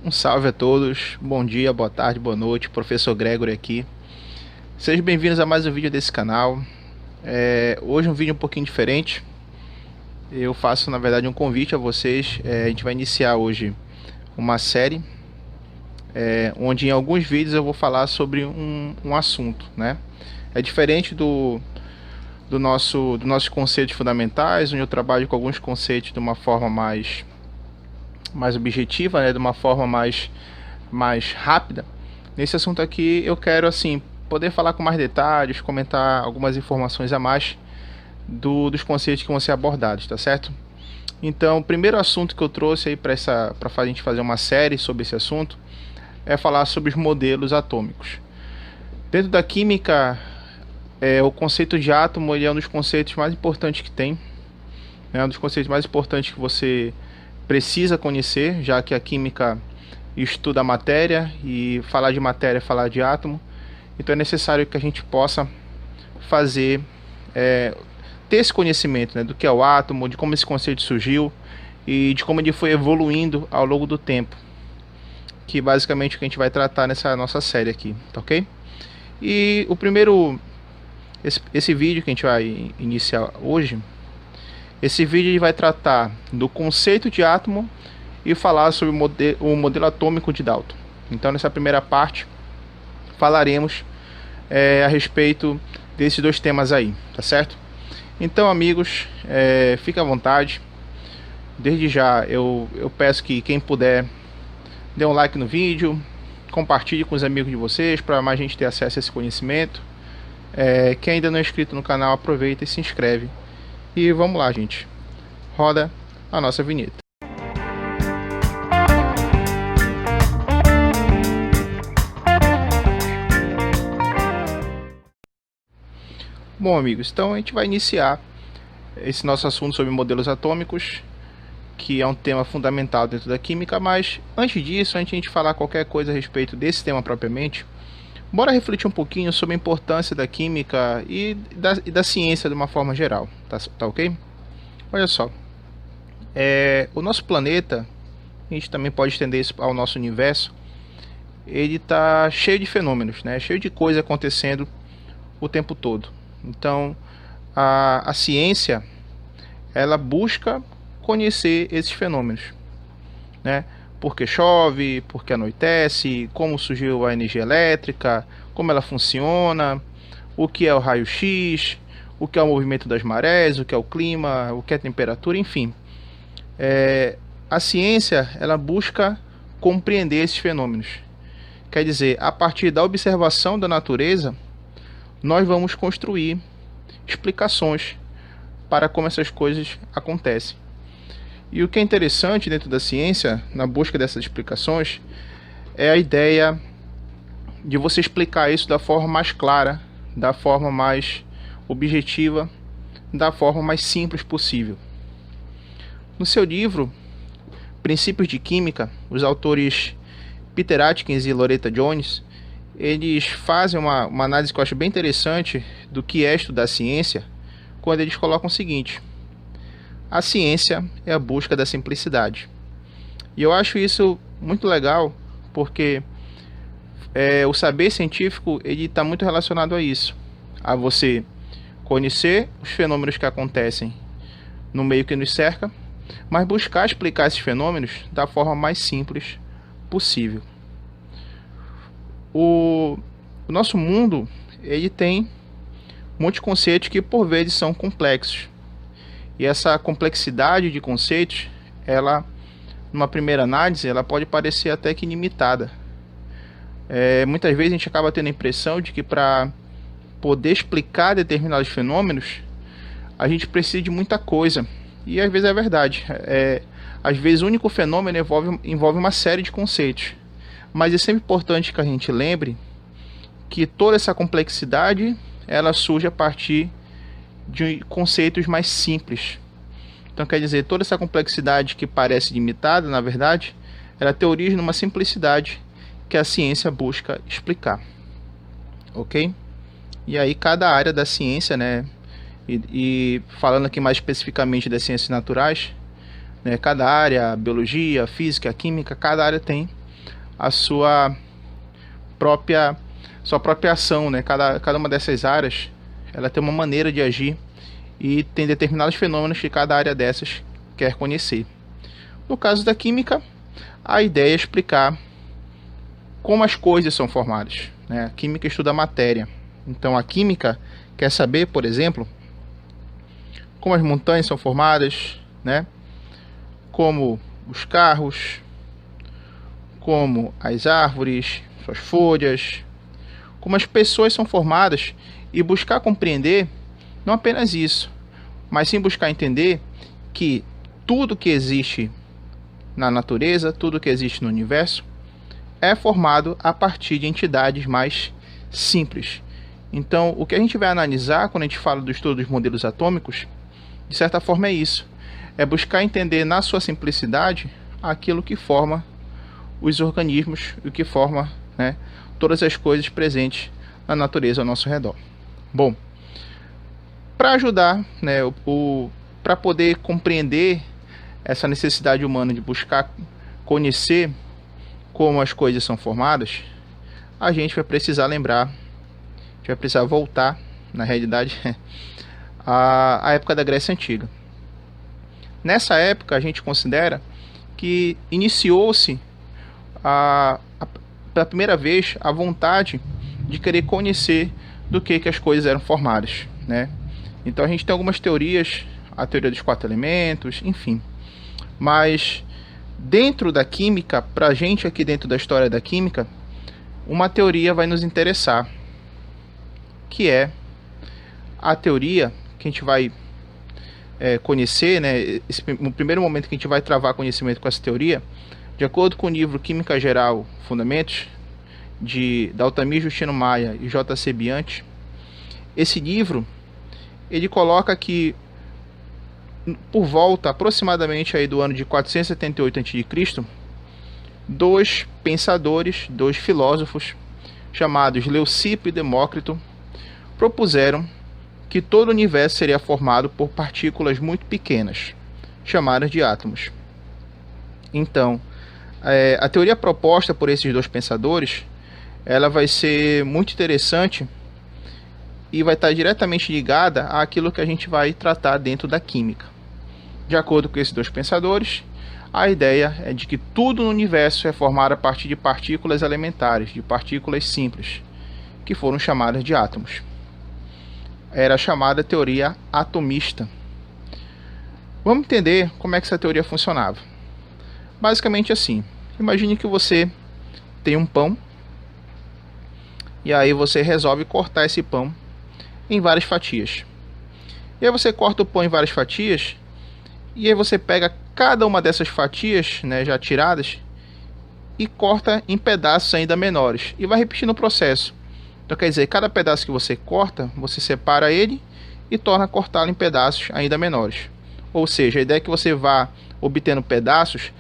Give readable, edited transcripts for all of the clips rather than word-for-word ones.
Um salve a todos, bom dia, boa tarde, boa noite, professor Gregory aqui. Sejam bem-vindos a mais um vídeo desse canal. Hoje um vídeo um pouquinho diferente. Eu faço na verdade um convite a vocês. A gente vai iniciar hoje uma série onde em alguns vídeos eu vou falar sobre um assunto, né? É diferente dos nossos conceitos fundamentais, onde eu trabalho com alguns conceitos de uma forma mais objetiva, né? De uma forma mais rápida. Nesse assunto aqui eu quero assim poder falar com mais detalhes, comentar algumas informações a mais dos conceitos que vão ser abordados, tá certo? Então, o primeiro assunto que eu trouxe aí para a gente fazer uma série sobre esse assunto é falar sobre os modelos atômicos. Dentro da química, o conceito de átomo ele é um dos conceitos mais importantes que tem, é um dos conceitos mais importantes que você precisa conhecer, já que a química estuda a matéria, e falar de matéria é falar de átomo. Então é necessário que a gente possa ter esse conhecimento, né, do que é o átomo, de como esse conceito surgiu e de como ele foi evoluindo ao longo do tempo, que basicamente é o que a gente vai tratar nessa nossa série aqui, tá ok? E esse vídeo que a gente vai iniciar hoje, esse vídeo vai tratar do conceito de átomo e falar sobre o modelo atômico de Dalton. Então nessa primeira parte falaremos a respeito desses dois temas aí, tá certo? Então, amigos, fica à vontade. Desde já eu peço que quem puder dê um like no vídeo, compartilhe com os amigos de vocês para mais gente ter acesso a esse conhecimento. Quem ainda não é inscrito no canal, aproveita e se inscreve. E vamos lá, gente. Roda a nossa vinheta. Bom, amigos, então a gente vai iniciar esse nosso assunto sobre modelos atômicos, que é um tema fundamental dentro da química, mas antes disso, antes de a gente falar qualquer coisa a respeito desse tema propriamente, bora refletir um pouquinho sobre a importância da química e da ciência de uma forma geral, tá ok? Olha só, o nosso planeta, a gente também pode estender isso ao nosso universo, ele está cheio de fenômenos, né? Cheio de coisa acontecendo o tempo todo. Então, a ciência, ela busca conhecer esses fenômenos, né? Porque chove, porque anoitece, como surgiu a energia elétrica, como ela funciona, o que é o raio-x, o que é o movimento das marés, o que é o clima, o que é a temperatura, enfim. A ciência, ela busca compreender esses fenômenos. Quer dizer, a partir da observação da natureza, nós vamos construir explicações para como essas coisas acontecem. E o que é interessante dentro da ciência, na busca dessas explicações, é a ideia de você explicar isso da forma mais clara, da forma mais objetiva, da forma mais simples possível. No seu livro Princípios de Química, os autores Peter Atkins e Loretta Jones, eles fazem uma análise que eu acho bem interessante do que é estudar ciência, quando eles colocam o seguinte: a ciência é a busca da simplicidade. E eu acho isso muito legal, porque o saber científico ele está muito relacionado a isso, a você conhecer os fenômenos que acontecem no meio que nos cerca, mas buscar explicar esses fenômenos da forma mais simples possível. O nosso mundo ele tem um monte de conceitos que por vezes são complexos. E essa complexidade de conceitos, ela, numa primeira análise, ela pode parecer até que ilimitada. Muitas vezes a gente acaba tendo a impressão de que para poder explicar determinados fenômenos, a gente precisa de muita coisa. E às vezes é verdade. Às vezes o único fenômeno envolve uma série de conceitos. Mas é sempre importante que a gente lembre que toda essa complexidade ela surge a partir de conceitos mais simples. Então quer dizer, toda essa complexidade que parece limitada, na verdade, ela tem origem numa simplicidade que a ciência busca explicar. Ok? E aí cada área da ciência, né, e falando aqui mais especificamente das ciências naturais, né, cada área, a biologia, a física, a química, cada área tem a própria sua própria ação, né? Cada uma dessas áreas, ela tem uma maneira de agir e tem determinados fenômenos que cada área dessas quer conhecer. No caso da química, a ideia é explicar como as coisas são formadas, né? A química estuda a matéria. Então a química quer saber, por exemplo, como as montanhas são formadas, né? Como os carros, como as árvores, suas folhas, como as pessoas são formadas, e buscar compreender não apenas isso, mas sim buscar entender que tudo que existe na natureza, tudo que existe no universo, é formado a partir de entidades mais simples. Então, o que a gente vai analisar quando a gente fala do estudo dos modelos atômicos, de certa forma é isso. É buscar entender na sua simplicidade aquilo que forma os organismos e o que forma, né, todas as coisas presentes na natureza ao nosso redor. Bom, para ajudar, né, para poder compreender essa necessidade humana de buscar conhecer como as coisas são formadas, a gente vai precisar lembrar, a gente vai precisar voltar, na realidade, à época da Grécia Antiga. Nessa época, a gente considera que iniciou-se pela primeira vez a vontade de querer conhecer do que as coisas eram formadas, né? Então a gente tem algumas teorias, a teoria dos 4 elementos, enfim. Mas dentro da química, para a gente aqui dentro da história da química, uma teoria vai nos interessar, que é a teoria que a gente vai conhecer, né? No primeiro momento que a gente vai travar conhecimento com essa teoria, de acordo com o livro Química Geral Fundamentos, da Altamir Justino Maia e J.C. Bianchi, esse livro ele coloca que por volta aproximadamente aí do ano de 478 a.C., dois pensadores, dois filósofos chamados Leucipo e Demócrito propuseram que todo o universo seria formado por partículas muito pequenas, chamadas de átomos. Então, a teoria proposta por esses dois pensadores, ela vai ser muito interessante e vai estar diretamente ligada àquilo que a gente vai tratar dentro da química. De acordo com esses dois pensadores, a ideia é de que tudo no universo é formado a partir de partículas elementares, de partículas simples, que foram chamadas de átomos. Era a chamada teoria atomista. Vamos entender como é que essa teoria funcionava. Basicamente assim, imagine que você tem um pão, e aí você resolve cortar esse pão em várias fatias. E aí você corta o pão em várias fatias, e aí você pega cada uma dessas fatias, né, já tiradas, e corta em pedaços ainda menores, e vai repetindo o processo. Então quer dizer, cada pedaço que você corta, você separa ele e torna a cortá-lo em pedaços ainda menores. Ou seja, a ideia é que você vá obtendo pedaços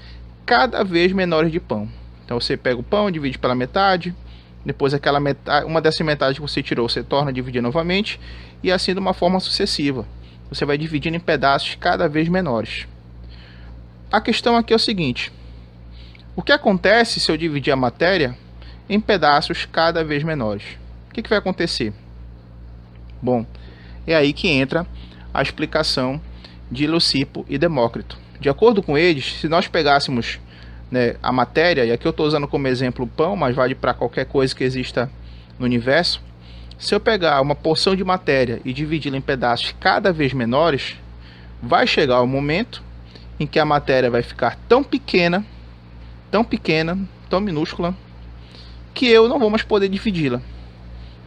cada vez menores de pão. Então você pega o pão, divide pela metade, depois aquela metade, uma dessas metades que você tirou, você torna a dividir novamente, e assim de uma forma sucessiva. Você vai dividindo em pedaços cada vez menores. A questão aqui é o seguinte: o que acontece se eu dividir a matéria em pedaços cada vez menores? O que vai acontecer? Bom, é aí que entra a explicação de Leucipo e Demócrito. De acordo com eles, se nós pegássemos, né, a matéria, e aqui eu estou usando como exemplo o pão, mas vale para qualquer coisa que exista no universo. Se eu pegar uma porção de matéria e dividi-la em pedaços cada vez menores, vai chegar o momento em que a matéria vai ficar tão pequena, tão minúscula, que eu não vou mais poder dividi-la.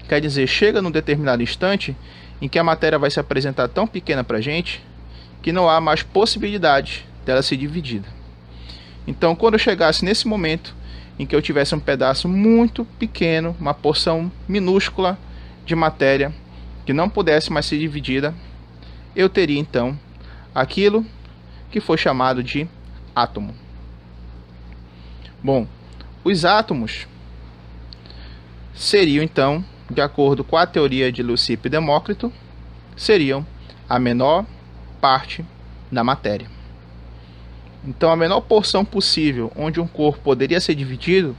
Quer dizer, chega num determinado instante em que a matéria vai se apresentar tão pequena para a gente que não há mais possibilidade dela ser dividida. Então, quando eu chegasse nesse momento em que eu tivesse um pedaço muito pequeno, uma porção minúscula de matéria que não pudesse mais ser dividida, eu teria então aquilo que foi chamado de átomo. Bom, os átomos seriam então, de acordo com a teoria de Leucipo e Demócrito, seriam a menor parte da matéria. Então, a menor porção possível onde um corpo poderia ser dividido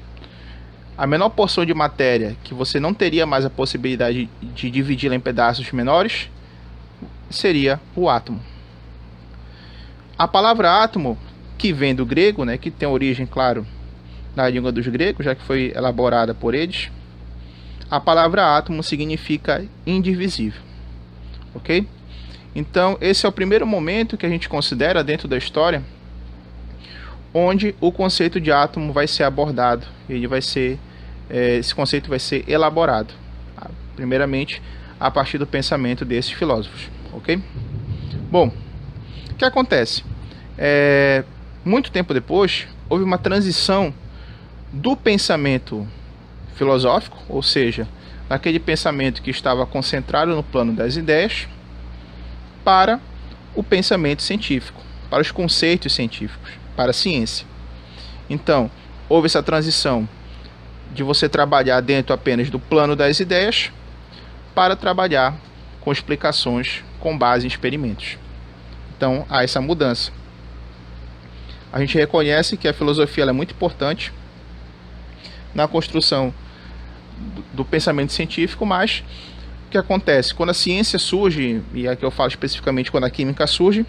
a menor porção de matéria que você não teria mais a possibilidade de dividi-la em pedaços menores seria o átomo. A palavra átomo, que vem do grego, né, que tem origem, claro, na língua dos gregos, já que foi elaborada por eles, a palavra átomo significa indivisível, ok? Então, esse é o primeiro momento que a gente considera dentro da história, onde o conceito de átomo vai ser abordado, ele vai ser, esse conceito vai ser elaborado, tá? Primeiramente, a partir do pensamento desses filósofos, ok? Bom, o que acontece? Muito tempo depois, houve uma transição do pensamento filosófico, ou seja, daquele pensamento que estava concentrado no plano das ideias, para o pensamento científico, para os conceitos científicos, para a ciência. Então, houve essa transição de você trabalhar dentro apenas do plano das ideias para trabalhar com explicações com base em experimentos. Então, há essa mudança. A gente reconhece que a filosofia ela é muito importante na construção do pensamento científico, mas o que acontece? Quando a ciência surge, e aqui eu falo especificamente quando a química surge,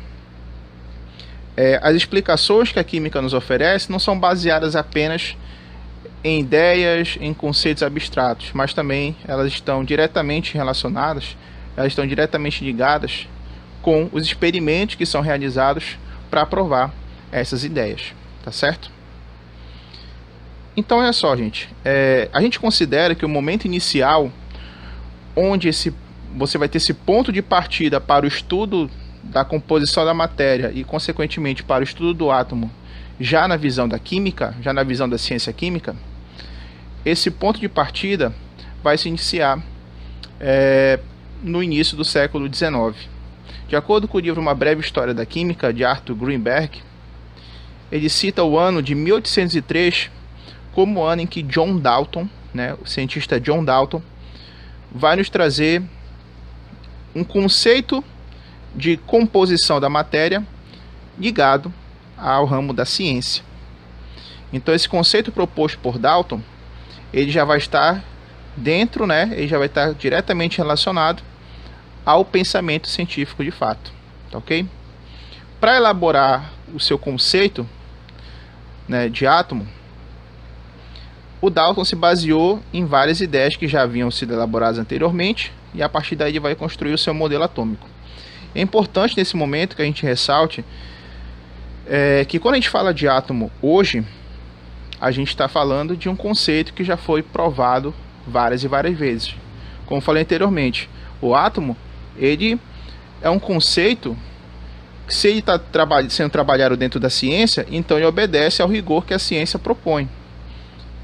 as explicações que a química nos oferece não são baseadas apenas em ideias, em conceitos abstratos, mas também elas estão diretamente relacionadas, elas estão diretamente ligadas com os experimentos que são realizados para provar essas ideias, tá certo? Então, olha só, gente, a gente considera que o momento inicial, onde você vai ter esse ponto de partida para o estudo da composição da matéria e, consequentemente, para o estudo do átomo, já na visão da química, já na visão da ciência química, esse ponto de partida vai se iniciar no início do século XIX. De acordo com o livro Uma Breve História da Química, de Arthur Greenberg, ele cita o ano de 1803 como o ano em que John Dalton, né, o cientista John Dalton, vai nos trazer um conceito de composição da matéria ligado ao ramo da ciência. Então, esse conceito proposto por Dalton, ele já vai estar dentro, né, ele já vai estar diretamente relacionado ao pensamento científico de fato, tá ok? Para elaborar o seu conceito, né, de átomo, o Dalton se baseou em várias ideias que já haviam sido elaboradas anteriormente, e a partir daí ele vai construir o seu modelo atômico. É importante nesse momento que a gente ressalte que quando a gente fala de átomo hoje, a gente está falando de um conceito que já foi provado várias e várias vezes. Como falei anteriormente, o átomo ele é um conceito que, se ele está sendo trabalhado dentro da ciência, então ele obedece ao rigor que a ciência propõe.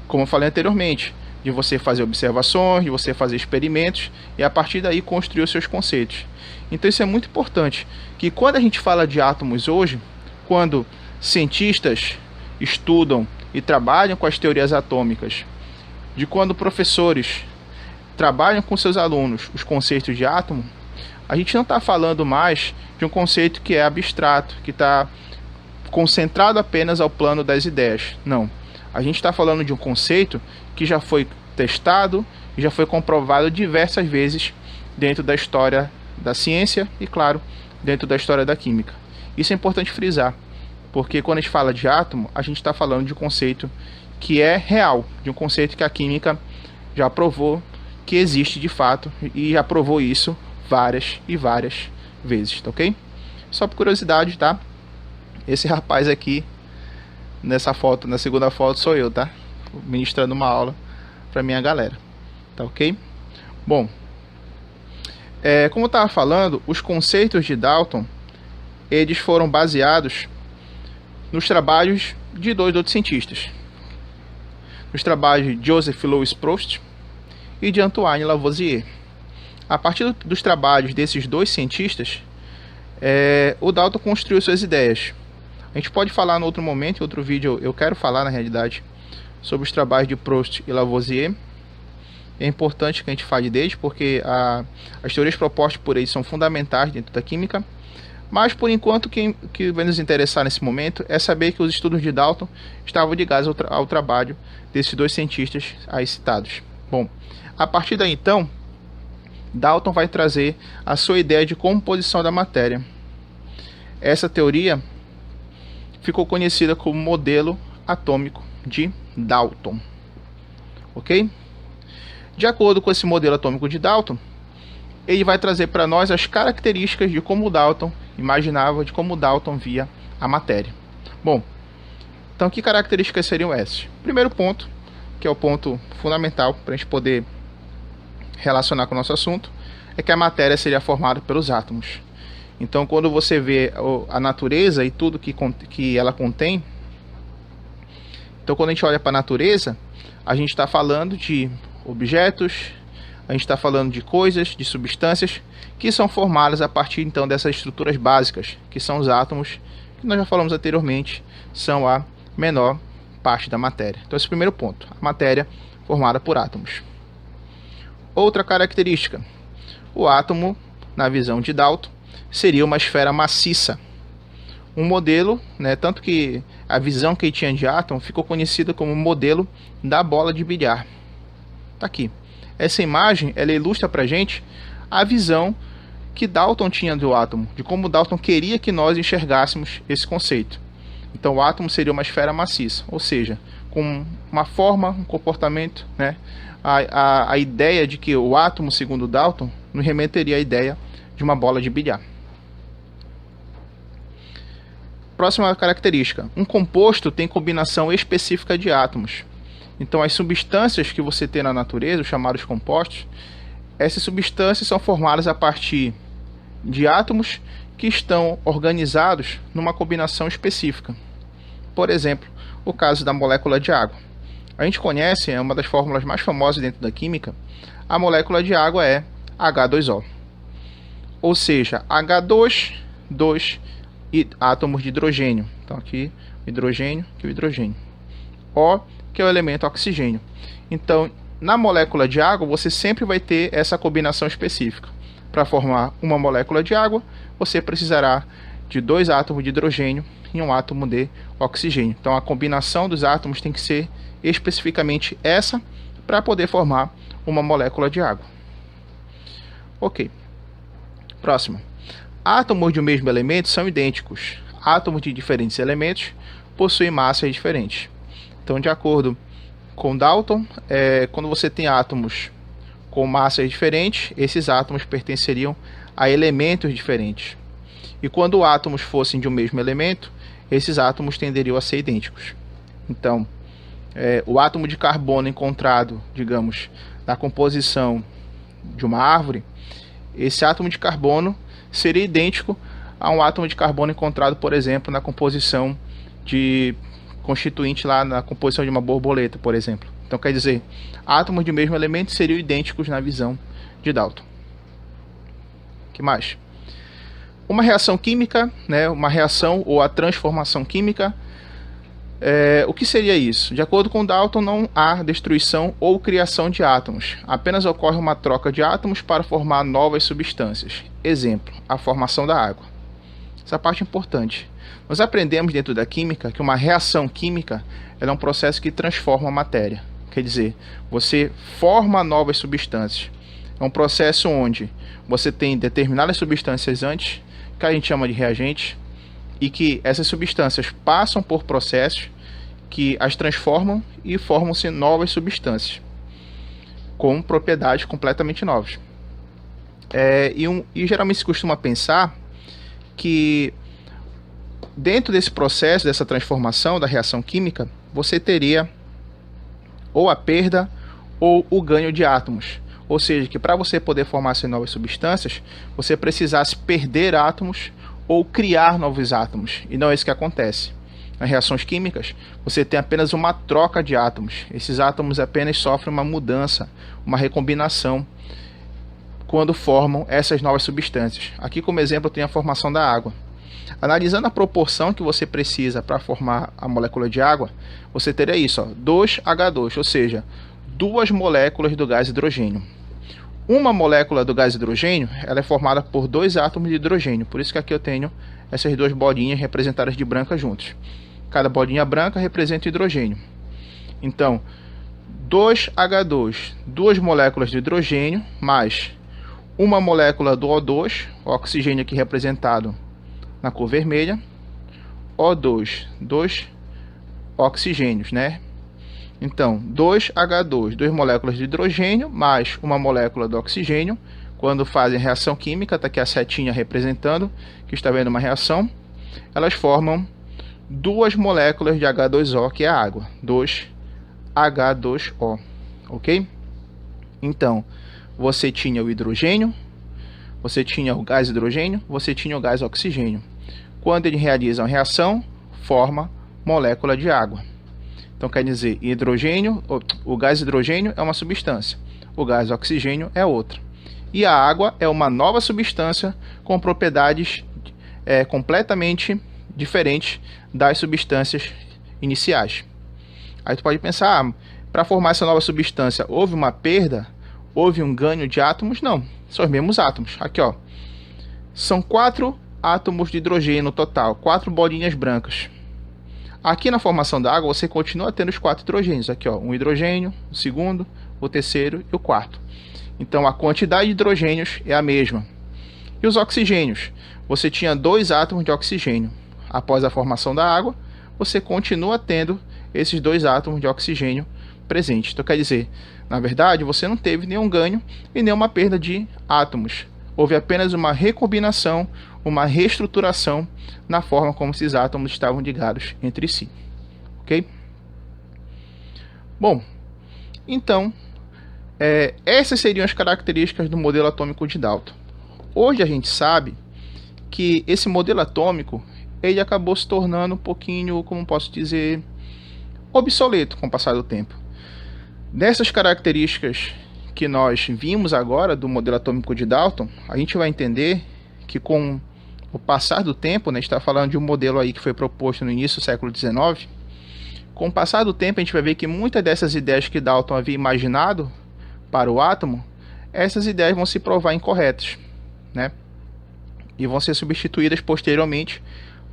Como eu falei anteriormente, de você fazer observações, de você fazer experimentos e a partir daí construir os seus conceitos. Então isso é muito importante, que quando a gente fala de átomos hoje, quando cientistas estudam e trabalham com as teorias atômicas, de quando professores trabalham com seus alunos os conceitos de átomo, a gente não está falando mais de um conceito que é abstrato, que está concentrado apenas ao plano das ideias. Não. A gente está falando de um conceito que já foi testado e já foi comprovado diversas vezes dentro da história da ciência e, claro, dentro da história da química. Isso é importante frisar, porque quando a gente fala de átomo, a gente está falando de um conceito que é real, de um conceito que a química já provou que existe de fato e já provou isso várias e várias vezes, tá ok? Só por curiosidade, tá? Esse rapaz aqui, nessa foto, na segunda foto, sou eu, tá? Ministrando uma aula para minha galera, tá ok? Bom, como eu estava falando, os conceitos de Dalton, eles foram baseados nos trabalhos de dois outros cientistas, nos trabalhos de Joseph Louis Proust e de Antoine Lavoisier. A partir dos trabalhos desses dois cientistas, o Dalton construiu suas ideias. A gente pode falar no outro momento, em outro vídeo eu quero falar na realidade sobre os trabalhos de Proust e Lavoisier. É importante que a gente fale deles, porque as teorias propostas por eles são fundamentais dentro da química, Mas, por enquanto, o que vai nos interessar nesse momento é saber que os estudos de Dalton estavam ligados ao trabalho desses dois cientistas aí citados. Bom, a partir daí, então, Dalton vai trazer a sua ideia de composição da matéria. Essa teoria ficou conhecida como modelo atômico de Dalton. Ok? De acordo com esse modelo atômico de Dalton, ele vai trazer para nós as características de como Dalton imaginava, de como Dalton via a matéria. Bom, então que características seriam essas? Primeiro ponto, que é o ponto fundamental para a gente poder relacionar com o nosso assunto, é que a matéria seria formada pelos átomos. Então, quando você vê a natureza e tudo que ela contém, então quando a gente olha para a natureza, a gente está falando de objetos, a gente está falando de coisas, de substâncias que são formadas a partir então dessas estruturas básicas, que são os átomos, que nós já falamos anteriormente, são a menor parte da matéria. Então esse é o primeiro ponto, a matéria formada por átomos. Outra característica, o átomo, na visão de Dalton, seria uma esfera maciça. Um modelo, né, tanto que a visão que ele tinha de átomo ficou conhecida como modelo da bola de bilhar. Tá aqui. Essa imagem, ela ilustra para a gente a visão que Dalton tinha do átomo, de como Dalton queria que nós enxergássemos esse conceito. Então o átomo seria uma esfera maciça, ou seja, com uma forma, um comportamento, né? A ideia de que o átomo, segundo Dalton, nos remeteria à ideia de uma bola de bilhar. Próxima característica, um composto tem combinação específica de átomos. Então as substâncias que você tem na natureza, os chamados compostos, essas substâncias são formadas a partir de átomos que estão organizados numa combinação específica. Por exemplo, o caso da molécula de água. A gente conhece, é uma das fórmulas mais famosas dentro da química, a molécula de água é H2O. Ou seja, H2, 2 e átomos de hidrogênio. Então aqui o hidrogênio, aqui o hidrogênio. O, que é o elemento oxigênio. Então, na molécula de água, você sempre vai ter essa combinação específica. Para formar uma molécula de água, você precisará de 2 átomos de hidrogênio e 1 átomo de oxigênio. Então, a combinação dos átomos tem que ser especificamente essa para poder formar uma molécula de água. Ok. Próximo. Átomos de um mesmo elemento são idênticos. Átomos de diferentes elementos possuem massas diferentes. Então, de acordo com Dalton, quando você tem átomos com massas diferentes, esses átomos pertenceriam a elementos diferentes. E quando átomos fossem de um mesmo elemento, esses átomos tenderiam a ser idênticos. Então, o átomo de carbono encontrado, digamos, na composição de uma árvore, esse átomo de carbono seria idêntico a um átomo de carbono encontrado, por exemplo, na composição de constituinte lá na composição de uma borboleta, por exemplo. Então, quer dizer, átomos de mesmo elemento seriam idênticos na visão de Dalton. O que mais? Uma reação química, né, uma reação ou a transformação química, o que seria isso? De acordo com Dalton, não há destruição ou criação de átomos. Apenas ocorre uma troca de átomos para formar novas substâncias. Exemplo, a formação da água. Essa parte é importante. Nós aprendemos dentro da química que uma reação química é um processo que transforma a matéria. Quer dizer, você forma novas substâncias. É um processo onde você tem determinadas substâncias antes, que a gente chama de reagentes, e que essas substâncias passam por processos que as transformam e formam-se novas substâncias com propriedades completamente novas. E geralmente se costuma pensar que dentro desse processo, dessa transformação, da reação química, você teria ou a perda ou o ganho de átomos. Ou seja, que para você poder formar essas novas substâncias, você precisasse perder átomos ou criar novos átomos. E não é isso que acontece. Nas reações químicas, você tem apenas uma troca de átomos. Esses átomos apenas sofrem uma mudança, uma recombinação, quando formam essas novas substâncias. Aqui como exemplo eu tenho a formação da água. Analisando a proporção que você precisa para formar a molécula de água, você teria isso, 2H2, ou seja, 2 moléculas do gás hidrogênio. Uma molécula do gás hidrogênio, ela é formada por 2 átomos de hidrogênio. Por isso que aqui eu tenho essas 2 bolinhas representadas de branca juntas. Cada bolinha branca representa o hidrogênio. Então, 2H2, 2 moléculas de hidrogênio, mais uma molécula do O2, o oxigênio aqui representado na cor vermelha, O2, 2 oxigênios, né? Então, 2H2, 2 moléculas de hidrogênio, mais uma molécula do oxigênio. Quando fazem reação química, está aqui a setinha representando que está havendo uma reação, elas formam 2 moléculas de H2O, que é a água, 2H2O, ok? Então, você tinha o hidrogênio, você tinha o gás hidrogênio, você tinha o gás oxigênio. Quando eles realizam a reação, forma molécula de água. Então quer dizer, hidrogênio, o gás hidrogênio é uma substância, o gás oxigênio é outra. E a água é uma nova substância com propriedades completamente diferentes das substâncias iniciais. Aí tu pode pensar, para formar essa nova substância, houve uma perda? Houve um ganho de átomos? Não, são os mesmos átomos. Aqui, ó, são 4 átomos de hidrogênio no total, 4 bolinhas brancas. Aqui na formação da água, você continua tendo os 4 hidrogênios. Aqui, ó, um hidrogênio, o segundo, o terceiro e o quarto. Então, a quantidade de hidrogênios é a mesma. E os oxigênios? Você tinha 2 átomos de oxigênio. Após a formação da água, você continua tendo esses 2 átomos de oxigênio presentes. Então, quer dizer, na verdade, você não teve nenhum ganho e nenhuma perda de átomos. Houve apenas uma recombinação, uma reestruturação na forma como esses átomos estavam ligados entre si. Ok? Bom, então, essas seriam as características do modelo atômico de Dalton. Hoje a gente sabe que esse modelo atômico ele acabou se tornando um pouquinho, como posso dizer, obsoleto com o passar do tempo. Dessas características que nós vimos agora do modelo atômico de Dalton, a gente vai entender que com o passar do tempo, né, a gente está falando de um modelo aí que foi proposto no início do século XIX, com o passar do tempo a gente vai ver que muitas dessas ideias que Dalton havia imaginado para o átomo, essas ideias vão se provar incorretas, né, e vão ser substituídas posteriormente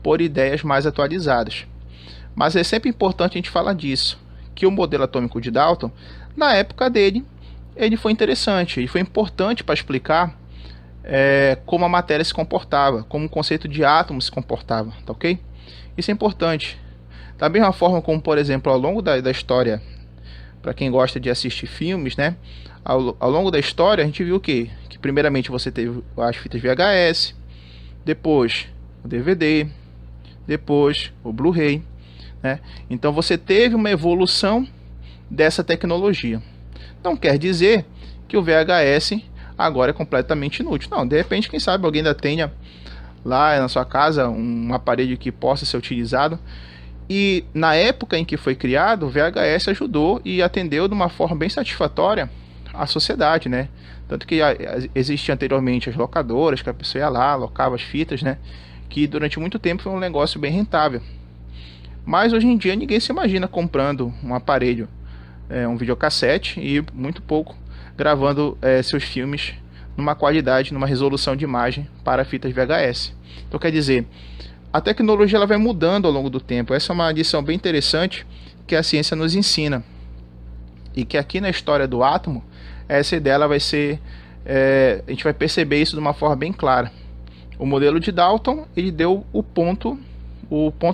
por ideias mais atualizadas. Mas é sempre importante a gente falar disso, que o modelo atômico de Dalton, na época dele, ele foi interessante, ele foi importante para explicar como a matéria se comportava, como o conceito de átomo se comportava, tá ok? Isso é importante. Da mesma forma como, por exemplo, ao longo da história, para quem gosta de assistir filmes, né? Ao longo da história, a gente viu o quê? Que primeiramente você teve as fitas VHS, depois o DVD, depois o Blu-ray, né? Então você teve uma evolução dessa tecnologia. Não quer dizer que o VHS agora é completamente inútil. Não, de repente, quem sabe alguém ainda tenha lá na sua casa um aparelho que possa ser utilizado. E na época em que foi criado, o VHS ajudou e atendeu de uma forma bem satisfatória a sociedade, né? Tanto que existia anteriormente as locadoras, que a pessoa ia lá, locava as fitas, né? Que durante muito tempo foi um negócio bem rentável. Mas hoje em dia ninguém se imagina comprando um aparelho, um videocassete e muito pouco gravando seus filmes numa qualidade, numa resolução de imagem para fitas VHS. Então quer dizer, a tecnologia ela vai mudando ao longo do tempo. Essa é uma lição bem interessante que a ciência nos ensina. E que aqui na história do átomo, essa ideia ela vai ser... a gente vai perceber isso de uma forma bem clara. O modelo de Dalton, ele deu o ponto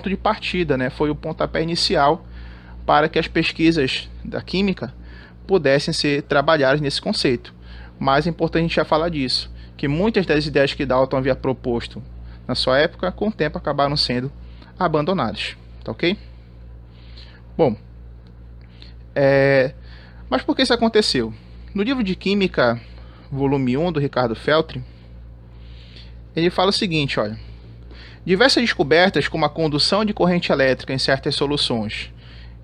de partida, né? Foi o pontapé inicial para que as pesquisas da química pudessem ser trabalhadas nesse conceito. Mas é importante a gente já falar disso, que muitas das ideias que Dalton havia proposto na sua época, com o tempo acabaram sendo abandonadas, tá ok? Bom, mas por que isso aconteceu? No livro de Química, volume 1, do Ricardo Feltri, ele fala o seguinte, olha: diversas descobertas como a condução de corrente elétrica em certas soluções,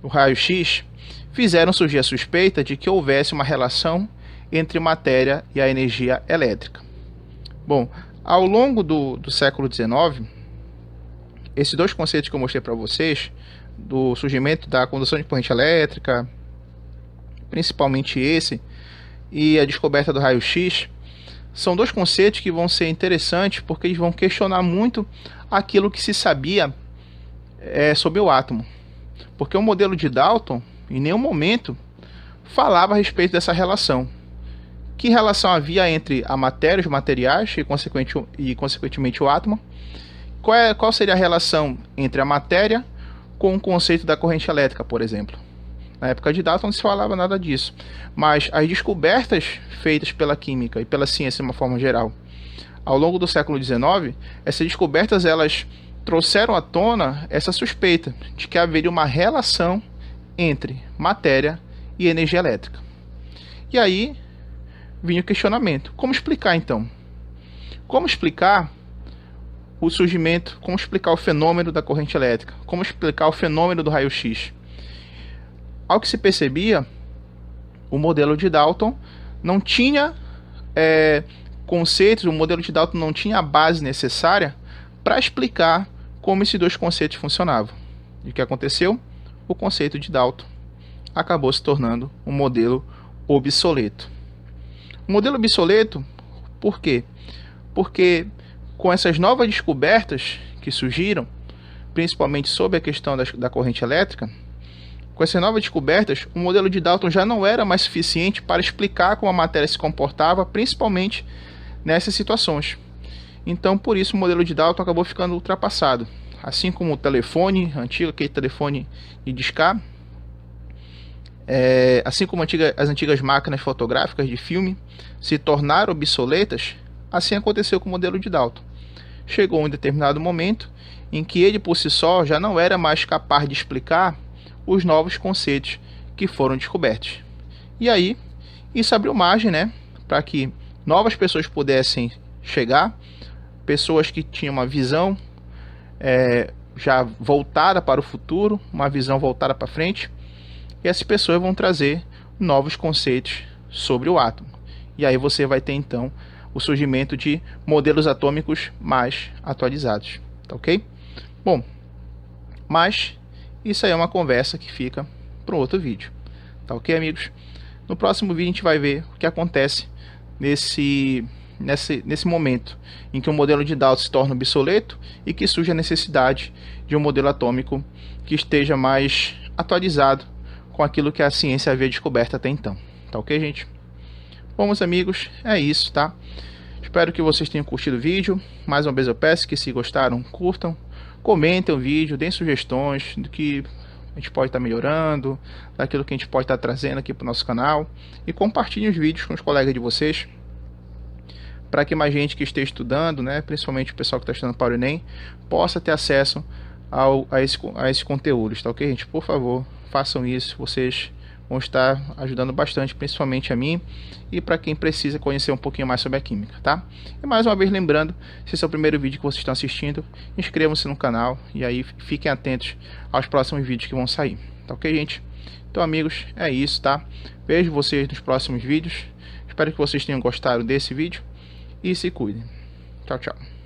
o raio-x, fizeram surgir a suspeita de que houvesse uma relação entre matéria e a energia elétrica. Bom, ao longo do século XIX, esses dois conceitos que eu mostrei para vocês, do surgimento da condução de corrente elétrica, principalmente esse, e a descoberta do raio-x são dois conceitos que vão ser interessantes porque eles vão questionar muito aquilo que se sabia sobre o átomo. Porque o modelo de Dalton, em nenhum momento, falava a respeito dessa relação. Que relação havia entre a matéria, os materiais e consequentemente o átomo? Qual seria a relação entre a matéria com o conceito da corrente elétrica, por exemplo? Na época de Dalton não se falava nada disso. Mas as descobertas feitas pela química e pela ciência de uma forma geral, ao longo do século XIX, essas descobertas elas trouxeram à tona essa suspeita de que haveria uma relação entre matéria e energia elétrica. E aí vinha o questionamento: como explicar então? Como explicar o surgimento, como explicar o fenômeno da corrente elétrica? Como explicar o fenômeno do raio-x? Ao que se percebia, o modelo de Dalton não tinha conceitos, o modelo de Dalton não tinha a base necessária para explicar como esses dois conceitos funcionavam. E o que aconteceu? O conceito de Dalton acabou se tornando um modelo obsoleto. Um modelo obsoleto, por quê? Porque com essas novas descobertas que surgiram, principalmente sobre a questão da corrente elétrica, com essas novas descobertas, o modelo de Dalton já não era mais suficiente para explicar como a matéria se comportava, principalmente nessas situações. Então, por isso, o modelo de Dalton acabou ficando ultrapassado. Assim como o telefone antigo, aquele telefone de discar, assim como as antigas máquinas fotográficas de filme se tornaram obsoletas, assim aconteceu com o modelo de Dalton. Chegou um determinado momento em que ele por si só já não era mais capaz de explicar os novos conceitos que foram descobertos. E aí, isso abriu margem, para que novas pessoas pudessem chegar, pessoas que tinham uma visão já voltada para o futuro, uma visão voltada para frente, e essas pessoas vão trazer novos conceitos sobre o átomo. E aí você vai ter então o surgimento de modelos atômicos mais atualizados, tá ok? Bom, mas isso aí é uma conversa que fica para um outro vídeo, tá ok, amigos? No próximo vídeo a gente vai ver o que acontece nesse momento em que o modelo de Dalton se torna obsoleto e que surge a necessidade de um modelo atômico que esteja mais atualizado com aquilo que a ciência havia descoberto até então, tá ok, gente? Bom, meus amigos, é isso, tá? Espero que vocês tenham curtido o vídeo. Mais uma vez eu peço que, se gostaram, curtam, comentem o vídeo, deem sugestões do que a gente pode estar melhorando, daquilo que a gente pode estar trazendo aqui para o nosso canal, e compartilhem os vídeos com os colegas de vocês, para que mais gente que esteja estudando, principalmente o pessoal que está estudando para o Enem, possa ter acesso a esses conteúdos, tá ok, gente? Por favor, façam isso, vocês vão estar ajudando bastante, principalmente a mim e para quem precisa conhecer um pouquinho mais sobre a química, tá? E mais uma vez lembrando, se esse é o primeiro vídeo que vocês estão assistindo, inscrevam-se no canal e aí fiquem atentos aos próximos vídeos que vão sair, tá ok, gente? Então, amigos, é isso, tá? Vejo vocês nos próximos vídeos, espero que vocês tenham gostado desse vídeo e se cuidem. Tchau, tchau.